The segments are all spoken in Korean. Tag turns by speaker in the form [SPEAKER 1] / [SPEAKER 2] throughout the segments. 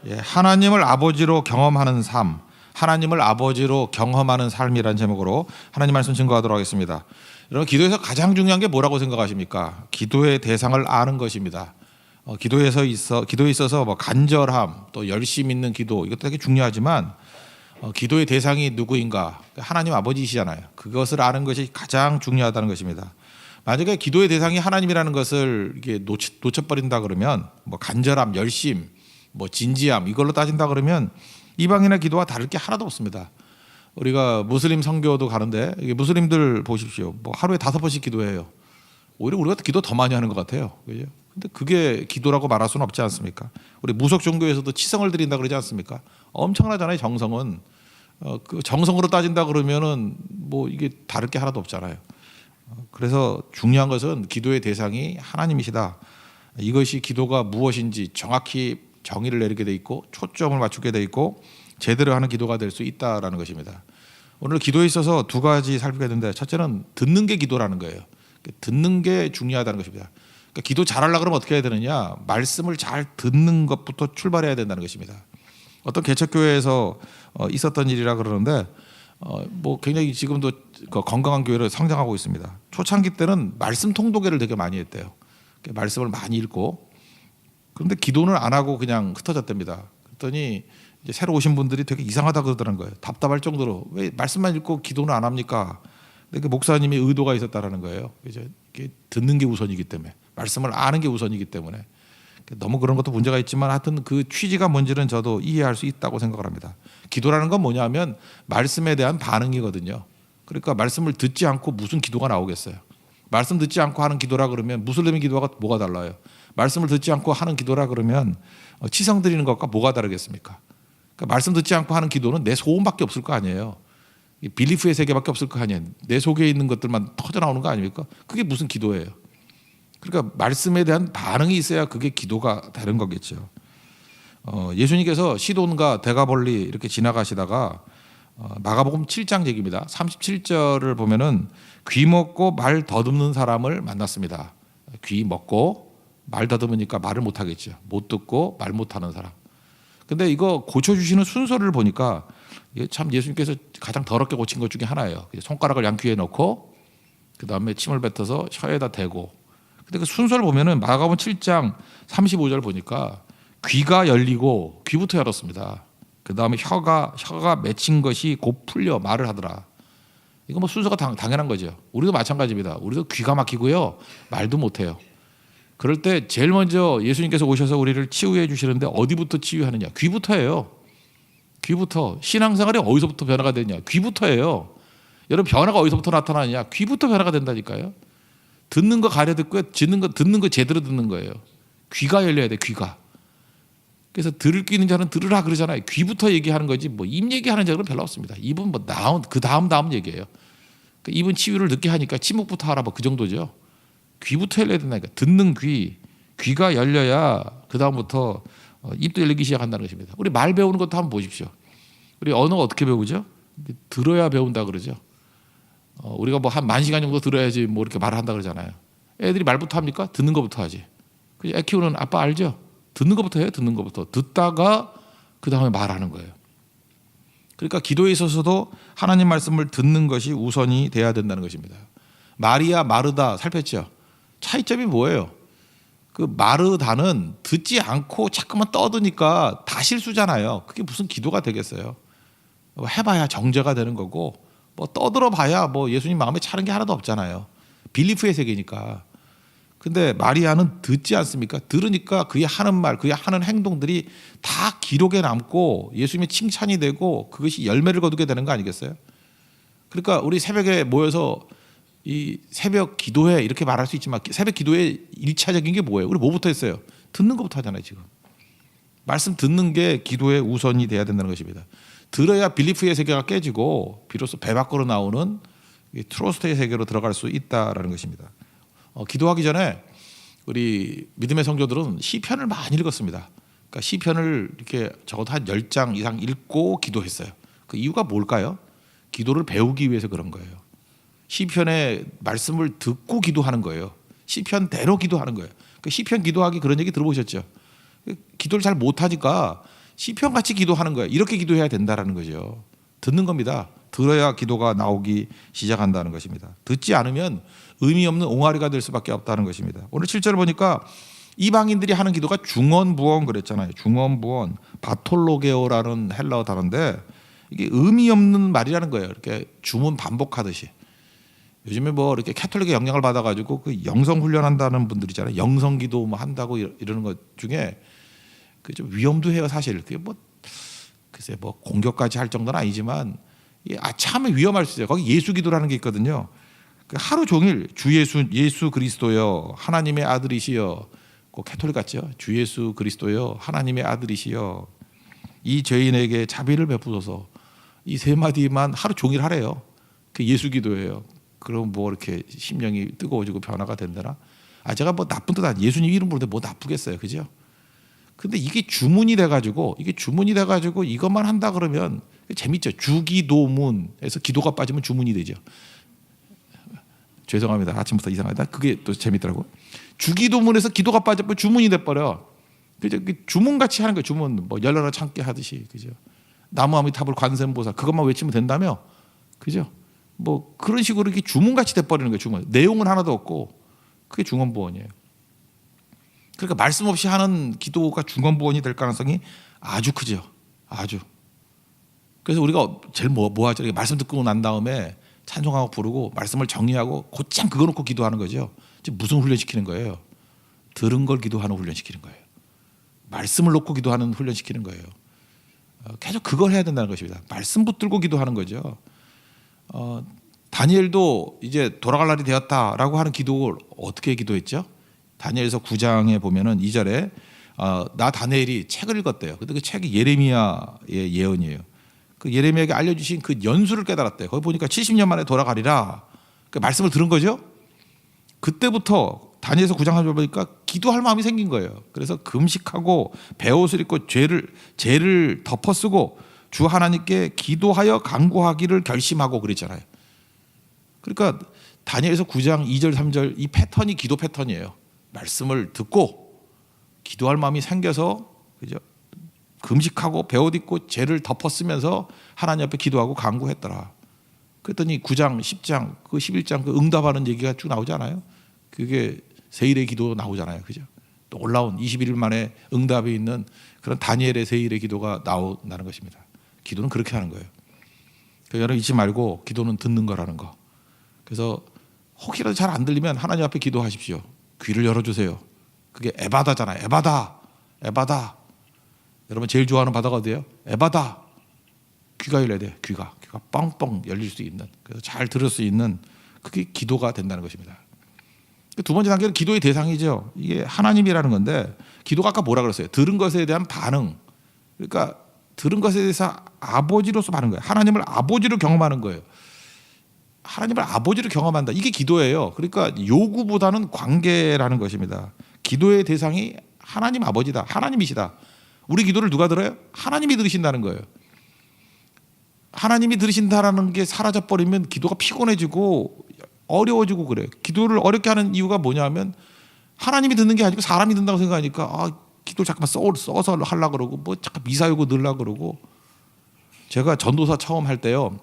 [SPEAKER 1] 예, 하나님을 아버지로 경험하는 삶, 하나님을 아버지로 경험하는 삶이라는 제목으로 하나님 말씀 증거하도록 하겠습니다. 여러분, 기도에서 가장 중요한 게 뭐라고 생각하십니까? 기도의 대상을 아는 것입니다. 기도에 있어서 뭐 간절함, 또 열심 있는 기도, 이것도 되게 중요하지만 기도의 대상이 누구인가? 하나님 아버지시잖아요. 그것을 아는 것이 가장 중요하다는 것입니다. 만약에 기도의 대상이 하나님이라는 것을 이게 놓쳐버린다 그러면 뭐 간절함, 열심, 뭐 진지함 이걸로 따진다 그러면 이방인의 기도와 다를 게 하나도 없습니다. 우리가 무슬림 선교도 가는데 이게 무슬림들 보십시오. 뭐 하루에 5번씩 기도해요. 오히려 우리가 기도 더 많이 하는 것 같아요. 그죠? 근데 그게 기도라고 말할 수는 없지 않습니까? 우리 무속 종교에서도 치성을 드린다 그러지 않습니까? 엄청나잖아요. 정성은. 그 정성으로 따진다 그러면은 뭐 이게 다를 게 하나도 없잖아요. 그래서 중요한 것은 기도의 대상이 하나님이시다. 이것이 기도가 무엇인지 정확히 정의를 내리게 돼 있고 초점을 맞추게 돼 있고 제대로 하는 기도가 될 수 있다라는 것입니다. 오늘 기도에 있어서 두 가지 살피겠는데, 첫째는 듣는 게 기도라는 거예요. 듣는 게 중요하다는 것입니다. 그러니까 기도 잘하려고 그러면 어떻게 해야 되느냐? 말씀을 잘 듣는 것부터 출발해야 된다는 것입니다. 어떤 개척교회에서 있었던 일이라 그러는데 뭐 굉장히 지금도 건강한 교회로 성장하고 있습니다. 초창기 때는 말씀 통독회를 되게 많이 했대요. 말씀을 많이 읽고, 그런데 기도는 안 하고 그냥 흩어졌답니다. 그랬더니 이제 새로 오신 분들이 되게 이상하다 그러더라는 거예요. 답답할 정도로 왜 말씀만 읽고 기도는 안 합니까? 근데 그 목사님이 의도가 있었다라는 거예요. 이제 듣는 게 우선이기 때문에, 말씀을 아는 게 우선이기 때문에. 너무 그런 것도 문제가 있지만 하여튼 그 취지가 뭔지는 저도 이해할 수 있다고 생각을 합니다. 기도라는 건 뭐냐면 말씀에 대한 반응이거든요. 그러니까 말씀을 듣지 않고 무슨 기도가 나오겠어요? 말씀 듣지 않고 하는 기도라 그러면 무슬림의 기도가 뭐가 달라요? 말씀을 듣지 않고 하는 기도라 그러면 치성 드리는 것과 뭐가 다르겠습니까? 그러니까 말씀 듣지 않고 하는 기도는 내 소원밖에 없을 거 아니에요. 빌리프의 세계밖에 없을 거 아니에요. 내 속에 있는 것들만 터져 나오는 거 아닙니까? 그게 무슨 기도예요? 그러니까 말씀에 대한 반응이 있어야 그게 기도가 되는 거겠죠. 예수님께서 시돈과 데가볼리 이렇게 지나가시다가 마가복음 7장 얘기입니다. 37절을 보면은 귀 먹고 말 더듬는 사람을 만났습니다. 귀 먹고 말 더듬으니까 말을 못 하겠죠. 못 듣고 말 못 하는 사람. 근데 이거 고쳐주시는 순서를 보니까 참 예수님께서 가장 더럽게 고친 것 중에 하나예요. 손가락을 양귀에 넣고 그 다음에 침을 뱉어서 혀에다 대고. 근데 그 순서를 보면은 마가복음 7장 35절 보니까 귀가 열리고 귀부터 열었습니다. 그 다음에 혀가 맺힌 것이 곧 풀려 말을 하더라. 이거 뭐 순서가 당연한 거죠. 우리도 마찬가지입니다. 우리도 귀가 막히고요, 말도 못해요. 그럴 때 제일 먼저 예수님께서 오셔서 우리를 치유해 주시는데 어디부터 치유하느냐? 귀부터예요. 귀부터. 신앙생활이 어디서부터 변화가 되냐? 귀부터예요. 여러분, 변화가 어디서부터 나타나느냐? 귀부터 변화가 된다니까요. 듣는 거 가려 듣고요, 듣는 거 제대로 듣는 거예요. 귀가 열려야 돼, 귀가. 그래서 들을 귀 있는 자는 들으라 그러잖아요. 귀부터 얘기하는 거지 뭐 입 얘기하는 자는 별로 없습니다. 입은 뭐 그 다음 얘기예요. 그러니까 입은 치유를 늦게 하니까 침묵부터 하라 뭐 그 정도죠. 귀부터 열려야 된다니까. 듣는 귀가 열려야 그 다음부터 입도 열리기 시작한다는 것입니다. 우리 말 배우는 것도 한번 보십시오. 우리 언어 어떻게 배우죠? 들어야 배운다 그러죠. 우리가 뭐 한 10,000시간 정도 들어야지 뭐 이렇게 말을 한다 그러잖아요. 애들이 말부터 합니까? 듣는 것부터 하지. 애 키우는 아빠 알죠? 듣는 것부터 해요. 듣는 것부터. 듣다가 그 다음에 말하는 거예요. 그러니까 기도에 있어서도 하나님 말씀을 듣는 것이 우선이 돼야 된다는 것입니다. 마리아, 마르다 살폈죠? 차이점이 뭐예요? 그 마르다는 듣지 않고 자꾸만 떠드니까 다 실수잖아요. 그게 무슨 기도가 되겠어요? 해봐야 정죄가 되는 거고, 뭐 떠들어 봐야 뭐 예수님 마음에 차는 게 하나도 없잖아요. 빌리프의 세계니까. 근데 마리아는 듣지 않습니까? 들으니까 그의 하는 말, 그의 하는 행동들이 다 기록에 남고 예수님의 칭찬이 되고 그것이 열매를 거두게 되는 거 아니겠어요? 그러니까 우리 새벽에 모여서 이 새벽 기도회 이렇게 말할 수 있지만 새벽 기도회 1차적인 게 뭐예요? 우리 뭐부터 했어요? 듣는 것부터 하잖아요, 지금. 말씀 듣는 게 기도의 우선이 돼야 된다는 것입니다. 들어야 빌리프의 세계가 깨지고 비로소 배 밖으로 나오는 트로스트의 세계로 들어갈 수 있다라는 것입니다. 기도하기 전에 우리 믿음의 성도들은 시편을 많이 읽었습니다. 그러니까 시편을 이렇게 적어도 한 10장 이상 읽고 기도했어요. 그 이유가 뭘까요? 기도를 배우기 위해서 그런 거예요. 시편의 말씀을 듣고 기도하는 거예요. 시편대로 기도하는 거예요. 그 시편 기도하기 그런 얘기 들어보셨죠? 기도를 잘 못하니까 시편 같이 기도하는 거예요. 이렇게 기도해야 된다라는 거죠. 듣는 겁니다. 들어야 기도가 나오기 시작한다는 것입니다. 듣지 않으면 의미 없는 옹알이가 될 수밖에 없다는 것입니다. 오늘 7절 보니까 이방인들이 하는 기도가 중언부언 그랬잖아요. 중언부언, 바톨로게오라는 헬라어 단어인데 이게 의미 없는 말이라는 거예요. 이렇게 주문 반복하듯이. 요즘에 뭐 이렇게 캐톨릭의 영향을 받아가지고 그 영성 훈련한다는 분들 있잖아요. 영성기도 뭐 한다고 이러는 것 중에 그 좀 위험도 해요, 사실. 그게 뭐 글쎄 뭐 공격까지 할 정도는 아니지만 참 위험할 수 있어요. 거기 예수기도라는 게 있거든요. 그 하루 종일 주 예수 그리스도여 하나님의 아들이시여, 꼭 캐톨릭 같죠? 주 예수 그리스도여 하나님의 아들이시여 이 죄인에게 자비를 베푸소서, 이 세 마디만 하루 종일 하래요. 그 예수기도예요. 그럼 뭐 이렇게 심령이 뜨거워지고 변화가 된다나? 제가 뭐 나쁜 뜻 아니에요. 예수님 이름 부르는데 뭐 나쁘겠어요, 그죠? 근데 이게 주문이 돼가지고 이것만 한다 그러면 재밌죠. 주기도문에서 기도가 빠지면 주문이 되죠. 죄송합니다. 아침부터 이상하다. 그게 또 재밌더라고. 주기도문에서 기도가 빠져버리면 주문이 돼버려. 그죠? 주문같이 하는 거예요. 주문 뭐 열려라 창게 하듯이, 그죠? 나무아미타불 관세음보살 그것만 외치면 된다며, 그죠? 뭐 그런 식으로 이렇게 주문같이 돼버리는 거예요. 주문 내용은 하나도 없고 그게 중언부언이에요. 그러니까 말씀 없이 하는 기도가 중언부언이 될 가능성이 아주 크죠. 아주. 그래서 우리가 제일 뭐 하죠? 말씀 듣고 난 다음에 찬송하고 부르고 말씀을 정리하고 곧장 그거 놓고 기도하는 거죠. 지금 무슨 훈련시키는 거예요? 들은 걸 기도하는 훈련시키는 거예요. 말씀을 놓고 기도하는 훈련시키는 거예요. 계속 그걸 해야 된다는 것입니다. 말씀 붙들고 기도하는 거죠. 다니엘도 이제 돌아갈 날이 되었다라고 하는 기도를 어떻게 기도했죠? 다니엘서 9장에 보면은 2절에 나 다니엘이 책을 읽었대요. 근데 그 책이 예레미야의 예언이에요. 그 예레미야에게 알려주신 그 연수를 깨달았대요. 거기 보니까 70년 만에 돌아가리라. 그 말씀을 들은 거죠. 그때부터 다니엘서 9장 1절 보니까 기도할 마음이 생긴 거예요. 그래서 금식하고 베옷을 입고 죄를 덮어쓰고 주 하나님께 기도하여 간구하기를 결심하고 그랬잖아요. 그러니까 다니엘서 9장 2절 3절 이 패턴이 기도 패턴이에요. 말씀을 듣고 기도할 마음이 생겨서, 그죠? 금식하고 베옷 입고 죄를 덮어쓰면서 하나님 앞에 기도하고 간구했더라. 그랬더니 9장, 10장, 그 11장 그 응답하는 얘기가 쭉 나오잖아요. 그게 세일의 기도 나오잖아요, 그죠? 또 올라온 21일 만에 응답이 있는 그런 다니엘의 세일의 기도가 나온다는 것입니다. 기도는 그렇게 하는 거예요. 그러니까 여러분 잊지 말고 기도는 듣는 거라는 거. 그래서 혹시라도 잘 안 들리면 하나님 앞에 기도하십시오. 귀를 열어주세요. 그게 에바다잖아요. 에바다. 여러분 제일 좋아하는 바다가 어디예요? 에바다. 귀가 열려야 돼. 귀가 뻥뻥 열릴 수 있는, 그래서 잘 들을 수 있는, 그게 기도가 된다는 것입니다. 두 번째 단계는 기도의 대상이죠. 이게 하나님이라는 건데, 기도가 아까 뭐라 그랬어요? 들은 것에 대한 반응. 그러니까 들은 것에 대해서 아버지로서 하는 거예요. 하나님을 아버지로 경험하는 거예요. 하나님을 아버지로 경험한다. 이게 기도예요. 그러니까 요구보다는 관계라는 것입니다. 기도의 대상이 하나님 아버지다. 하나님이시다. 우리 기도를 누가 들어요? 하나님이 들으신다는 거예요. 하나님이 들으신다라는 게 사라져버리면 기도가 피곤해지고 어려워지고 그래요. 기도를 어렵게 하는 이유가 뭐냐면 하나님이 듣는 게 아니고 사람이 듣는다고 생각하니까 기도를 잠깐만 써서 하려고 그러고 뭐 잠깐 미사여구 넣으려고 그러고. 제가 전도사 처음 할 때요,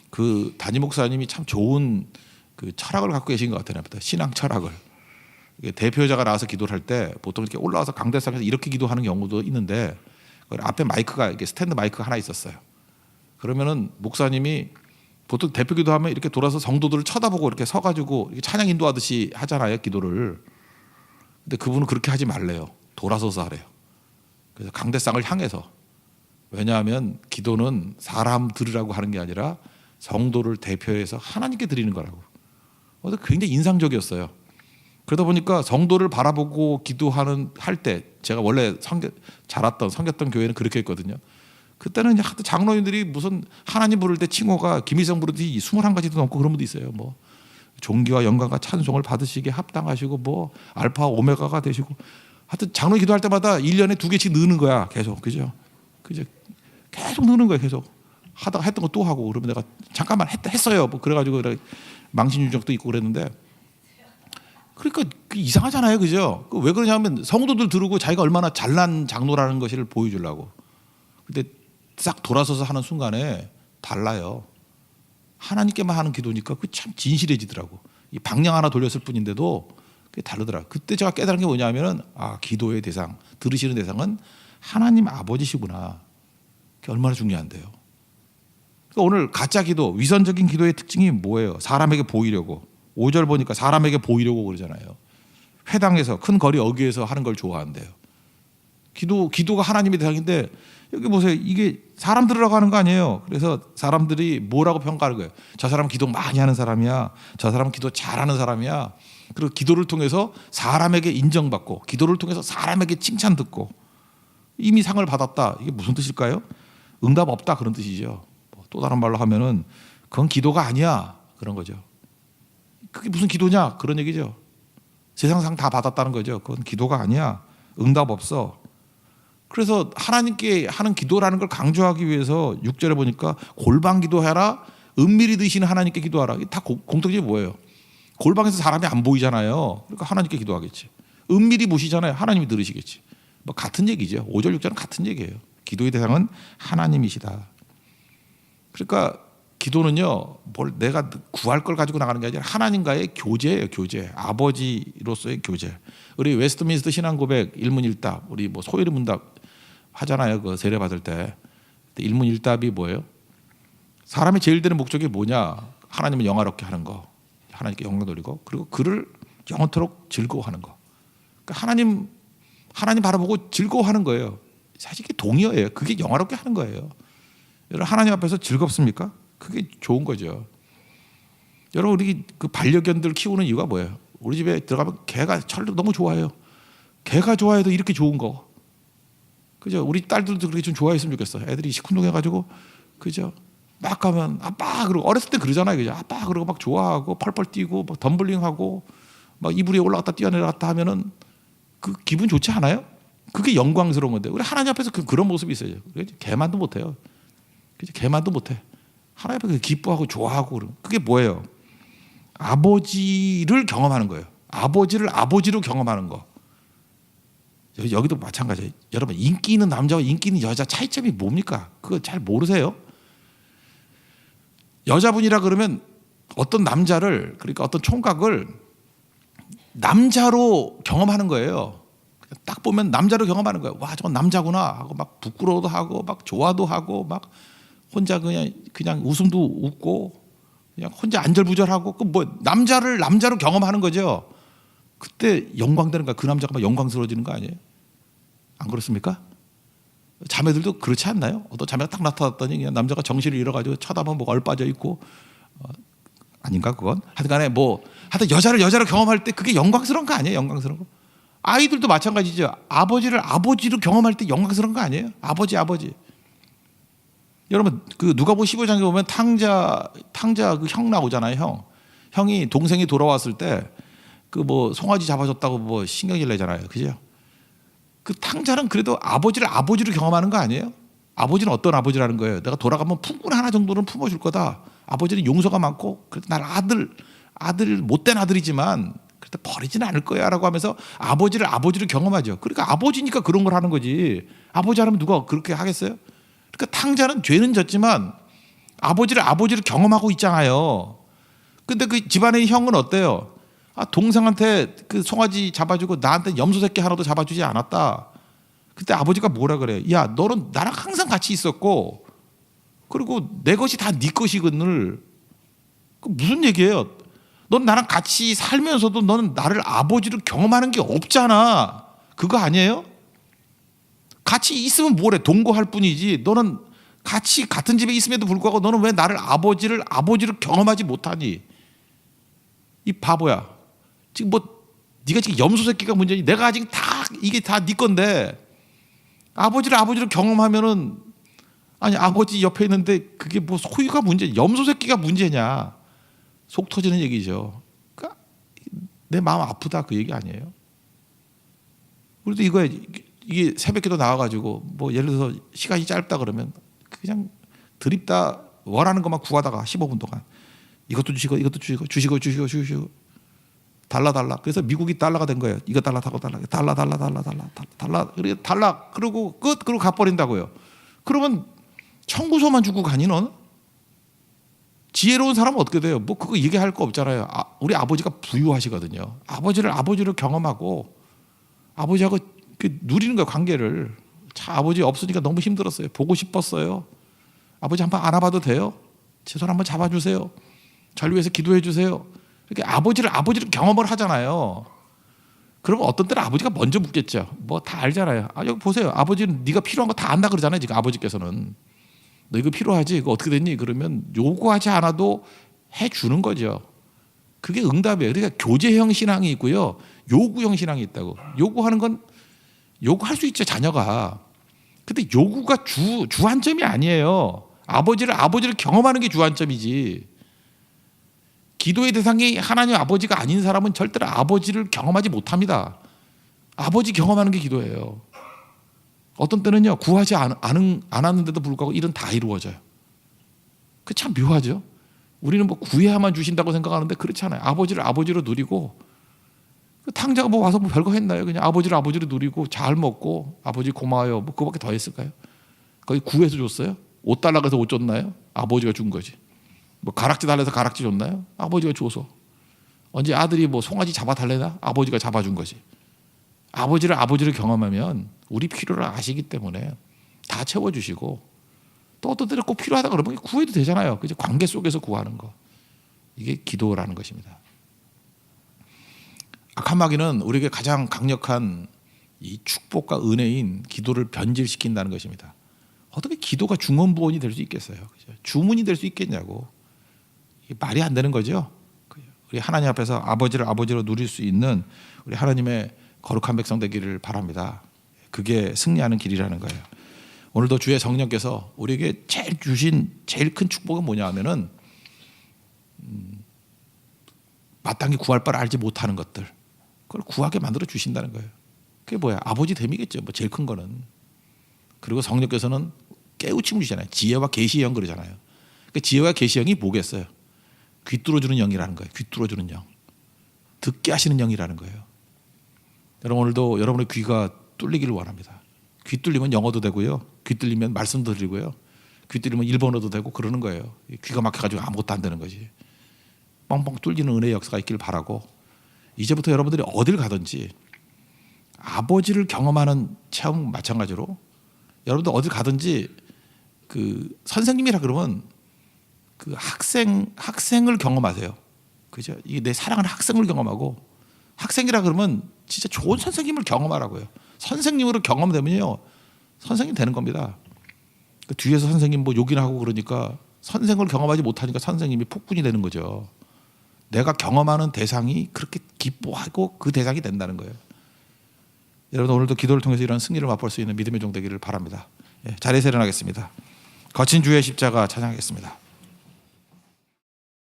[SPEAKER 1] 그 담임 목사님이 참 좋은 그 철학을 갖고 계신 것 같아요. 신앙 철학을. 대표자가 나와서 기도를 할 때 보통 이렇게 올라와서 강대상에서 이렇게 기도하는 경우도 있는데, 앞에 마이크가 이렇게 스탠드 마이크가 하나 있었어요. 그러면은 목사님이 보통 대표 기도하면 이렇게 돌아서 성도들을 쳐다보고 이렇게 서가지고 이렇게 찬양 인도하듯이 하잖아요, 기도를. 근데 그분은 그렇게 하지 말래요. 돌아서서 하래요. 그래서 강대상을 향해서. 왜냐하면 기도는 사람 들으라고 하는 게 아니라 성도를 대표해서 하나님께 드리는 거라고. 굉장히 인상적이었어요. 그러다 보니까 성도를 바라보고 할 때, 제가 원래 섬겼던 교회는 그렇게 했거든요. 그때는 하도 장로님들이 무슨 하나님 부를 때 칭호가 김일성 부르듯이 21가지도 넘고 그런 분도 있어요. 뭐 존귀와 영광과 찬송을 받으시기에 합당하시고 뭐 알파 오메가가 되시고, 하여튼 장로 기도할 때마다 1년에 2개씩 느는 거야. 계속. 그죠? 계속 느는 거예요. 계속. 하다가 했던 거 또 하고. 그러면 내가 잠깐만 했어요. 뭐 그래가지고 망신 유적도 있고 그랬는데, 그러니까 이상하잖아요. 그죠? 왜 그러냐면 성도들 들고 자기가 얼마나 잘난 장로라는 것을 보여주려고. 근데 싹 돌아서서 하는 순간에 달라요. 하나님께만 하는 기도니까 그 참 진실해지더라고. 이 방향 하나 돌렸을 뿐인데도 그게 다르더라. 그때 제가 깨달은 게 뭐냐면은 기도의 대상, 들으시는 대상은 하나님 아버지시구나. 그게 얼마나 중요한데요. 그러니까 오늘 가짜 기도, 위선적인 기도의 특징이 뭐예요? 사람에게 보이려고. 5절 보니까 사람에게 보이려고 그러잖아요. 회당에서 큰 거리 어귀에서 하는 걸 좋아한대요. 기도가 하나님의 대상인데 여기 보세요. 이게 사람 들으라고 하는 거 아니에요. 그래서 사람들이 뭐라고 평가하는 거예요. 저 사람은 기도 많이 하는 사람이야. 저 사람은 기도 잘하는 사람이야. 그리고 기도를 통해서 사람에게 인정받고 기도를 통해서 사람에게 칭찬 듣고 이미 상을 받았다. 이게 무슨 뜻일까요? 응답 없다 그런 뜻이죠. 또 다른 말로 하면은 그건 기도가 아니야 그런 거죠. 그게 무슨 기도냐 그런 얘기죠. 세상상 다 받았다는 거죠. 그건 기도가 아니야. 응답 없어. 그래서 하나님께 하는 기도라는 걸 강조하기 위해서 6절에 보니까 골방 기도해라. 은밀히 드시는 하나님께 기도하라. 이게 다 공통점이 뭐예요? 골방에서 사람이 안 보이잖아요. 그러니까 하나님께 기도하겠지. 은밀히 보시잖아요. 하나님이 들으시겠지. 뭐 같은 얘기죠. 5절 6절은 같은 얘기예요. 기도의 대상은 하나님이시다. 그러니까 기도는요, 뭘 내가 구할 걸 가지고 나가는 게 아니라 하나님과의 교제예요, 교제. 아버지로서의 교제. 우리 웨스트민스터 신앙고백 일문일답, 우리 뭐 소일문답 하잖아요, 그 세례 받을 때. 일문일답이 뭐예요? 사람이 제일 되는 목적이 뭐냐? 하나님을 영화롭게 하는 거, 하나님께 영광 돌리고, 그리고 그를 영원토록 즐거워하는 거. 그러니까 하나님 바라보고 즐거워하는 거예요. 사실 이게 동의어예요. 그게 영화롭게 하는 거예요. 여러분 하나님 앞에서 즐겁습니까? 그게 좋은 거죠. 여러분 우리 그 반려견들 키우는 이유가 뭐예요? 우리 집에 들어가면 개가 철도 너무 좋아해요. 개가 좋아해도 이렇게 좋은 거. 그죠? 우리 딸들도 그렇게 좀 좋아했으면 좋겠어. 애들이 시큰둥해가지고 그죠? 막 가면 아빠 그러고 어렸을 때 그러잖아요. 그죠? 아빠 그러고 막 좋아하고 펄펄 뛰고 막 덤블링하고 막 이불 위에 올라갔다 뛰어내려갔다 하면은 그 기분 좋지 않아요? 그게 영광스러운 건데 우리 하나님 앞에서 그런 모습이 있어요. 개만도 못해요. 그죠? 개만도 못해. 하나님 앞에서 기뻐하고 좋아하고 그런 그게 뭐예요? 아버지를 경험하는 거예요. 아버지를 아버지로 경험하는 거. 여기도 마찬가지예요. 여러분 인기 있는 남자와 인기 있는 여자 차이점이 뭡니까? 그거 잘 모르세요? 여자분이라 그러면 어떤 남자를 그러니까 어떤 총각을 남자로 경험하는 거예요. 딱 보면 남자로 경험하는 거예요. 와 저건 남자구나 하고 막 부끄러워도 하고 막 좋아도 하고 막 혼자 그냥 웃음도 웃고 그냥 혼자 안절부절하고 그 뭐 남자를 남자로 경험하는 거죠. 그때 영광되는 거야. 그 남자가 막 영광스러워지는 거 아니에요? 안 그렇습니까? 자매들도 그렇지 않나요? 어떤 자매가 딱 나타났더니 그냥 남자가 정신을 잃어가지고 쳐다보면 뭐 얼빠져 있고 아닌가 그건? 하여튼간에 하여튼 여자를 경험할 때 그게 영광스러운 거 아니에요? 영광스러운 거. 아이들도 마찬가지죠. 아버지를 아버지로 경험할 때 영광스러운 거 아니에요? 아버지. 여러분 그 누가복음 15장에 보면 탕자 그 형 나오잖아요. 형이 동생이 돌아왔을 때 그 뭐 송아지 잡아줬다고 뭐 신경질 내잖아요. 그죠? 그 탕자는 그래도 아버지를 아버지로 경험하는 거 아니에요? 아버지는 어떤 아버지라는 거예요? 내가 돌아가면 품꾼 하나 정도는 품어줄 거다. 아버지는 용서가 많고 그래도 날 아들 못된 아들이지만 그래도 버리지는 않을 거야라고 하면서 아버지를 아버지로 경험하죠. 그러니까 아버지니까 그런 걸 하는 거지. 아버지 하면 누가 그렇게 하겠어요? 그러니까 탕자는 죄는 졌지만 아버지를 아버지로 경험하고 있잖아요. 근데 그 집안의 형은 어때요? 동생한테 그 송아지 잡아주고 나한테 염소 새끼 하나도 잡아주지 않았다. 그때 아버지가 뭐라 그래? 야, 너는 나랑 항상 같이 있었고, 그리고 내 것이 다 네 것이거늘. 그 무슨 얘기예요? 넌 나랑 같이 살면서도 너는 나를 아버지로 경험하는 게 없잖아. 그거 아니에요? 같이 있으면 뭐래? 동거할 뿐이지. 너는 같이 같은 집에 있음에도 불구하고 너는 왜 나를 아버지로 경험하지 못하니? 이 바보야. 지금 네가 지금 염소 새끼가 문제니 내가 아직 이게 다 네 건데 아버지를 경험하면은 아니 아버지 옆에 있는데 그게 뭐 소유가 문제, 염소 새끼가 문제냐? 속 터지는 얘기죠. 그러니까 내 마음 아프다 그 얘기 아니에요? 우리도 이게 새벽기도 나와가지고 뭐 예를 들어서 시간이 짧다 그러면 그냥 드립다 원하는 것만 구하다가 15분 동안 이것도 주시고 달라. 그래서 미국이 달러가 된 거예요. 이거 달러 그리고 달러 그리고 끝 그리고 갚아버린다고요. 그러면 청구서만 주고 가니 넌? 지혜로운 사람은 어떻게 돼요? 뭐 그거 얘기할 거 없잖아요. 우리 아버지가 부유하시거든요. 아버지를 경험하고 아버지하고 누리는 거예요, 관계를. 참 아버지 없으니까 너무 힘들었어요. 보고 싶었어요. 아버지 한번 안아봐도 돼요? 제 손 한번 잡아주세요. 저를 위해서 기도해 주세요. 이렇게 아버지를 경험을 하잖아요. 그러면 어떤 때는 아버지가 먼저 묻겠죠. 뭐 다 알잖아요. 여기 보세요. 아버지는 네가 필요한 거 다 안다 그러잖아요. 지금 아버지께서는. 너 이거 필요하지? 이거 어떻게 됐니? 그러면 요구하지 않아도 해주는 거죠. 그게 응답이에요. 그러니까 교제형 신앙이 있고요. 요구형 신앙이 있다고. 요구하는 건 요구할 수 있죠, 자녀가. 근데 요구가 주안점이 아니에요. 아버지를 경험하는 게 주안점이지. 기도의 대상이 하나님 아버지가 아닌 사람은 절대로 아버지를 경험하지 못합니다. 아버지 경험하는 게 기도예요. 어떤 때는요, 구하지 않았는데도 불구하고 일은 다 이루어져요. 그 참 묘하죠. 우리는 뭐 구해야만 주신다고 생각하는데 그렇지 않아요. 아버지로 누리고, 탕자가 뭐 와서 뭐 별거 했나요? 그냥 아버지를 누리고 잘 먹고 아버지 고마워요. 뭐 그거밖에 더 했을까요? 거기 구해서 줬어요? 옷 달라고 해서 옷 줬나요? 아버지가 준 거지. 뭐 가락지 달래서 가락지 줬나요? 아버지가 줘서. 언제 아들이 뭐 송아지 잡아달래나? 아버지가 잡아준 거지. 아버지를 경험하면 우리 필요를 아시기 때문에 다 채워주시고, 또 어떤 때는 꼭 필요하다 그러면 구해도 되잖아요. 그죠? 관계 속에서 구하는 거. 이게 기도라는 것입니다. 악한 마귀는 우리에게 가장 강력한 이 축복과 은혜인 기도를 변질시킨다는 것입니다. 어떻게 기도가 중언부언이 될 수 있겠어요? 그죠? 주문이 될 수 있겠냐고. 이게 말이 안 되는 거죠. 우리 하나님 앞에서 아버지로 누릴 수 있는 우리 하나님의 거룩한 백성 되기를 바랍니다. 그게 승리하는 길이라는 거예요. 오늘도 주의 성령께서 우리에게 주신 제일 큰 축복은 뭐냐 하면은 마땅히 구할 바를 알지 못하는 것들, 그걸 구하게 만들어 주신다는 거예요. 그게 뭐야? 아버지 됨이겠죠. 뭐 제일 큰 거는. 그리고 성령께서는 깨우침을 주잖아요. 지혜와 계시의 영 그러잖아요. 그 지혜와 계시의 영이 뭐겠어요? 귀 뚫어주는 영이라는 거예요. 귀 뚫어주는 영. 듣게 하시는 영이라는 거예요. 여러분, 오늘도 여러분의 귀가 뚫리기를 원합니다. 귀 뚫리면 영어도 되고요. 귀 뚫리면 말씀도 드리고요. 귀 뚫리면 일본어도 되고 그러는 거예요. 귀가 막혀가지고 아무것도 안 되는 거지. 뻥뻥 뚫리는 은혜의 역사가 있길 바라고, 이제부터 여러분들이 어딜 가든지 아버지를 경험하는 체험 마찬가지로 여러분들 어딜 가든지 그 선생님이라 그러면 그 학생을 경험하세요. 그죠? 이게 내 사랑하는 학생을 경험하고, 학생이라 그러면 진짜 좋은 선생님을 경험하라고요. 선생님으로 경험되면요, 선생님 되는 겁니다. 그 뒤에서 선생님 뭐 욕이나 하고 그러니까 선생을 경험하지 못하니까 선생님이 폭군이 되는 거죠. 내가 경험하는 대상이 그렇게 기뻐하고 그 대상이 된다는 거예요. 여러분, 오늘도 기도를 통해서 이런 승리를 맛볼 수 있는 믿음의 종 되기를 바랍니다. 자리에서 일어나겠습니다. 거친 주의 십자가 찬양하겠습니다.